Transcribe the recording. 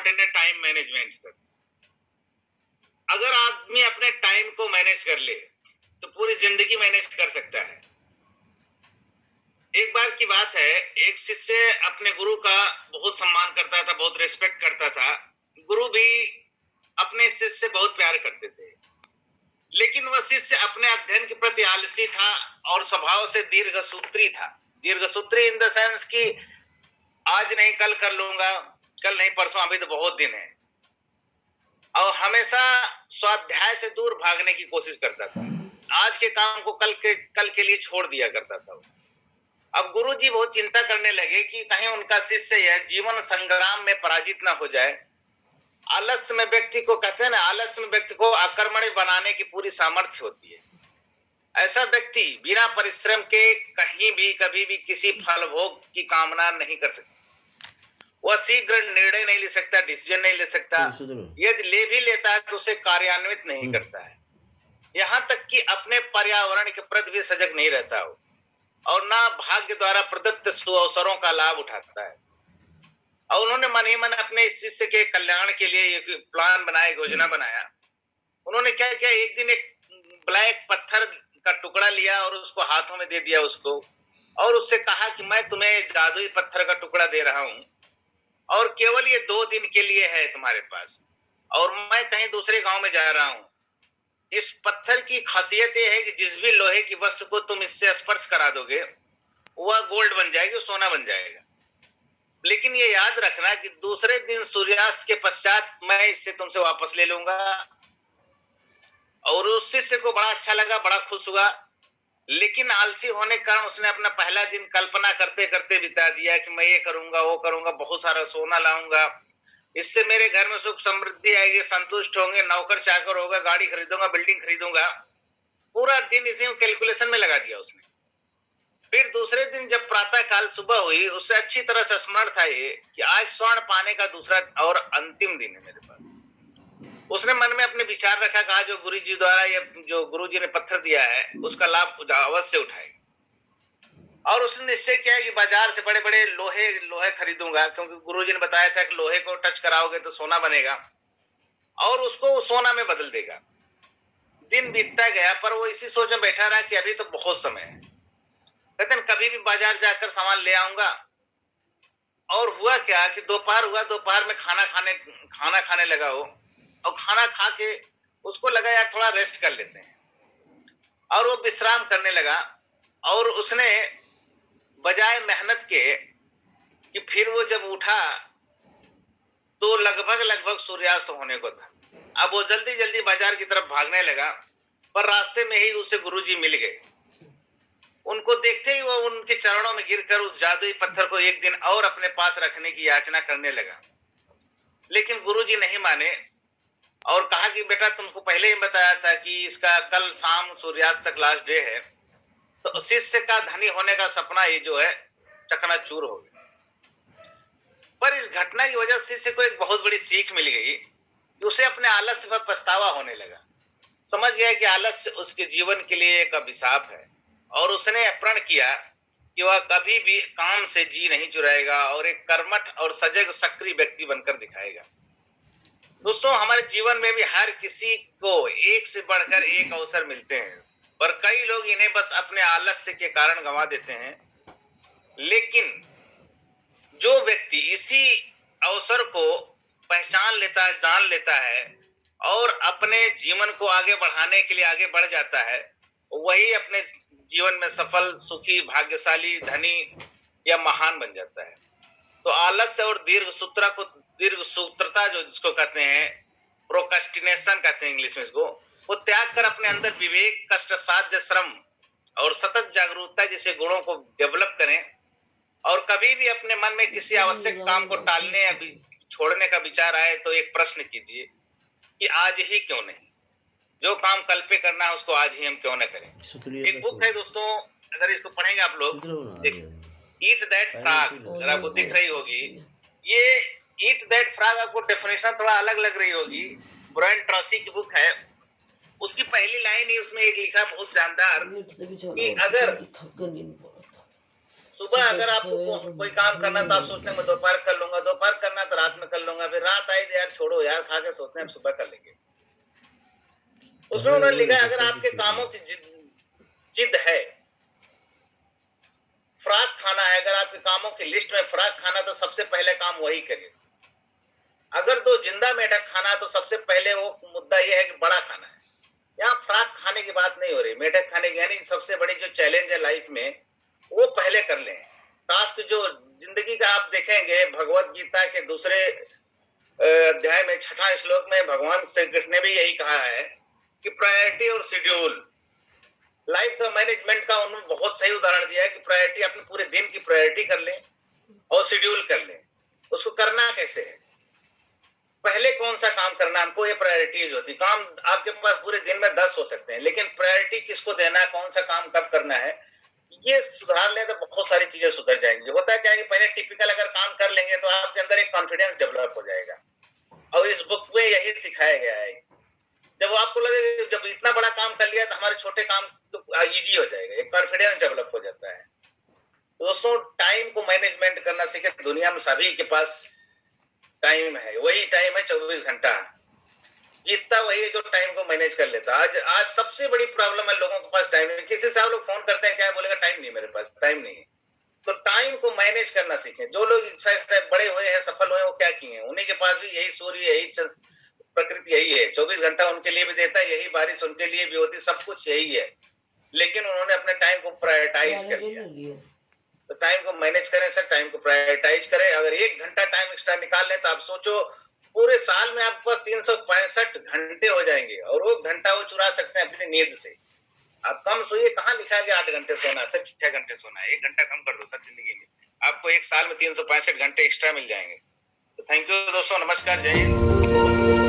Important है time management sir. अगर आदमी अपने टाइम को मैनेज कर ले तो पूरी जिंदगी मैनेज कर सकता है। एक बार की बात है, एक शिष्य अपने गुरु का बहुत सम्मान करता था, बहुत रिस्पेक्ट करता था। गुरु भी अपने शिष्य से बहुत प्यार करते थे, लेकिन वह शिष्य अपने अध्ययन के प्रति आलसी था और स्वभाव से दीर्घसूत्री था। दीर्घसूत्री इन द सेंस कि आज नहीं कल कर लूंगा, कल नहीं परसों, अभी तो बहुत दिन है, और हमेशा स्वाध्याय से दूर भागने की कोशिश करता था। आज के काम को कल के लिए छोड़ दिया करता था। अब गुरुजी बहुत चिंता करने लगे कि कहीं उनका शिष्य यह जीवन संग्राम में पराजित ना हो जाए। आलस्य में व्यक्ति को कहते हैं ना, आलस्य में व्यक्ति को आक्रमणी बनाने की पूरी सामर्थ्य होती है। ऐसा व्यक्ति बिना परिश्रम के कहीं भी कभी भी किसी फल भोग की कामना नहीं कर सकता। वह शीघ्र निर्णय नहीं ले सकता, डिसीजन नहीं ले सकता, यदि ले भी लेता है तो उसे कार्यान्वित नहीं करता है। यहाँ तक कि अपने पर्यावरण के प्रति भी सजग नहीं रहता हो और ना भाग्य द्वारा प्रदत्त सुअवसरों का लाभ उठाता है। और उन्होंने मन ही मन अपने शिष्य के कल्याण के लिए एक प्लान बनाया, योजना बनाया। उन्होंने क्या किया, एक दिन एक ब्लैक पत्थर का टुकड़ा लिया और उसको हाथों में दे दिया उसको, और उससे कहा कि मैं तुम्हें जादुई पत्थर का टुकड़ा दे रहा हूं और केवल ये 2 दिन के लिए है तुम्हारे पास, और मैं कहीं दूसरे गांव में जा रहा हूं। इस पत्थर की खासियत यह है कि जिस भी लोहे की वस्तु को तुम इससे स्पर्श करा दोगे वह गोल्ड बन जाएगी, सोना बन जाएगा। लेकिन ये याद रखना कि दूसरे दिन सूर्यास्त के पश्चात मैं इससे तुमसे वापस ले लूंगा। और उस शिष्य को बड़ा अच्छा लगा, बड़ा खुश हुआ, लेकिन आलसी होने के कारण उसने अपना पहला दिन कल्पना करते करते बिता दिया कि मैं ये करूंगा, वो करूंगा, बहुत सारा सोना लाऊंगा, इससे मेरे घर में सुख समृद्धि आएगी, संतुष्ट होंगे, नौकर चाकर होगा, गाड़ी खरीदूंगा, बिल्डिंग खरीदूंगा। पूरा दिन इसी कैलकुलेशन में लगा दिया उसने। फिर दूसरे दिन जब प्रातः काल सुबह हुई, उससे अच्छी तरह से स्मरण था ये कि आज स्वर्ण पाने का दूसरा और अंतिम दिन है मेरे पास। उसने मन में अपने विचार रखा, कहा जो गुरु जी द्वारा ये जो गुरु जी ने पत्थर दिया है उसका लाभ अवश्य उठाएगा। और उसने निश्चय किया कि बाजार से बड़े बड़े लोहे खरीदूंगा, क्योंकि गुरु जी ने बताया था कि लोहे को टच कराओगे तो सोना बनेगा, और उसको सोना में बदल देगा। दिन बीतता गया, पर वो इसी सोच में बैठा रहा कि अभी तो बहुत समय है, लेकिन कभी भी बाजार जाकर सामान ले आऊंगा। और हुआ क्या कि दोपहर हुआ, दोपहर में खाना खाने लगा वो, और खाना खा के उसको लगा यार थोड़ा रेस्ट कर लेते हैं, और वो विश्राम करने लगा। और उसने बजाय मेहनत के कि फिर वो जब उठा तो लगभग सूर्यास्त होने को था। अब वो जल्दी जल्दी बाजार की तरफ भागने लगा, पर रास्ते में ही उसे गुरुजी मिल गए। उनको देखते ही वो उनके चरणों में गिरकर उस जादुई पत्थर को एक दिन और अपने पास रखने की याचना करने लगा। लेकिन गुरुजी नहीं माने और कहा कि बेटा तुमको पहले ही बताया था कि इसका कल शाम सूर्यास्त तक लास्ट डे है। तो शिष्य का धनी होने का सपना ये जो है चकनाचूर हो गया। पर इस घटना की वजह से शिष्य को एक बहुत बड़ी सीख मिल गई कि उसे अपने आलस्य पर पछतावा होने लगा। समझ गया कि आलस्य उसके जीवन के लिए एक अभिशाप है, और उसने प्रण किया कि वह कभी भी काम से जी नहीं चुराएगा और एक कर्मठ और सजग सक्रिय व्यक्ति बनकर दिखाएगा। दोस्तों, हमारे जीवन में भी हर किसी को एक से बढ़कर एक अवसर मिलते हैं, पर कई लोग इन्हें बस अपने आलस्य के कारण गंवा देते हैं। लेकिन जो व्यक्ति इसी अवसर को पहचान लेता है, जान लेता है और अपने जीवन को आगे बढ़ाने के लिए आगे बढ़ जाता है, वही अपने जीवन में सफल, सुखी, भाग्यशाली, धनी या महान बन जाता है। तो आलस्य और दीर्घसूत्रता जो जिसको कहते हैं, प्रोक्रेस्टिनेशन कहते हैं इंग्लिश में इसको, वो त्याग कर अपने अंदर विवेक, कष्ट साध्य, श्रम और सतत जागरूकता जैसे गुणों को डेवलप करें। और कभी भी अपने मन में किसी आवश्यक काम को टालने या छोड़ने का विचार आए तो एक प्रश्न कीजिए कि आज ही क्यों नहीं, जो काम कल पे करना है उसको आज ही हम क्यों न करें। एक बुक है दोस्तों, अगर इसको पढ़ेंगे आप लोग, ईट दैट फ्रॉग, अगर आपको दिख रही होगी, ये ईट दैट फ्रॉग आपको डेफिनेशन थोड़ा अलग लग रही होगी, ब्रायन ट्रेसी की बुक है। उसकी पहली लाइन ही उसमें एक लिखा बहुत जानदार कि अगर सुबह अगर आपको कोई काम करना तो आप सोचते हैं मैं दोपहर कर लूंगा, दोपहर करना तो रात में कर लूंगा, फिर रात आई तो यार छोड़ो यार, खा के सोचते हैं अब सुबह कर लेंगे। उसमें उन्होंने लिखा अगर आपके कामों की जिद है, फराक खाना है, अगर आपके कामों की लिस्ट में फराक खाना तो सबसे पहले काम वही करिए। अगर तो जिंदा मेढक खाना तो सबसे पहले वो मुद्दा ये है कि बड़ा खाना है। यहाँ फराक खाने की बात नहीं हो रही, मेढक खाने की, यानी सबसे बड़ी जो चैलेंज है लाइफ में वो पहले कर लें। टास्क जो जिंदगी का आप देखेंगे, भगवत गीता के दूसरे अध्याय में 6वां श्लोक में भगवान श्री कृष्ण ने भी यही कहा है कि प्रायोरिटी और शेड्यूल, लाइफ का मैनेजमेंट का उन्होंने बहुत सही उदाहरण दिया है कि प्रायोरिटी, अपने पूरे दिन की प्रायोरिटी कर लें और शेड्यूल कर लें। उसको करना कैसे है, पहले कौन सा काम करना, हमको ये प्रायोरिटीज होती। काम आपके पास पूरे दिन में 10 हो सकते हैं, लेकिन प्रायोरिटी किसको देना है, कौन सा काम कब करना है, ये सुधार ले तो बहुत सारी चीजें सुधर जाएंगी। होता है क्या कि पहले टिपिकल अगर काम कर लेंगे तो आपके अंदर एक कॉन्फिडेंस डेवलप हो जाएगा, और इस बुक में यही सिखाया गया है। जब आपको लगे जब इतना बड़ा काम कर लिया तो हमारे छोटे काम तो इजी हो जाएगा, एक कॉन्फिडेंस डेवलप हो जाता है। दोस्तों, टाइम को मैनेजमेंट करना सीखे। दुनिया में सभी के पास टाइम है, वही टाइम है 24 घंटा, जीतता वही है जो टाइम को मैनेज कर लेता। आज सबसे बड़ी प्रॉब्लम है लोगों के पास टाइम नहीं। किसी से आप लोग फोन करते हैं, क्या बोलेगा, टाइम नहीं, मेरे पास टाइम नहीं है। तो टाइम को मैनेज करना सीखें। जो लोग बड़े हुए हैं, सफल हुए हैं, वो क्या किए हैं, उन्हीं के पास भी यही सूर्य, यही प्रकृति यही है, 24 घंटा उनके लिए भी देता है, यही बारिश उनके लिए भी होती, सब कुछ यही है, लेकिन उन्होंने अपने टाइम को प्रायोरिटाइज कर लिया। तो टाइम को मैनेज करें सर, टाइम को प्रायोरिटाइज करें। अगर 1 घंटा टाइम एक्स्ट्रा निकाल लें तो आप सोचो पूरे साल में आपको 365 घंटे हो जाएंगे, और वो घंटा वो चुरा सकते हैं अपनी नींद से। आप कम सोइए, कहाँ लिखा गया 8 घंटे सोना, सर 6 घंटे सोना है, 1 घंटा कम कर दो सर जिंदगी में, आपको एक साल में 365 घंटे एक्स्ट्रा मिल जाएंगे। तो थैंक यू दोस्तों, नमस्कार, जय हिंद।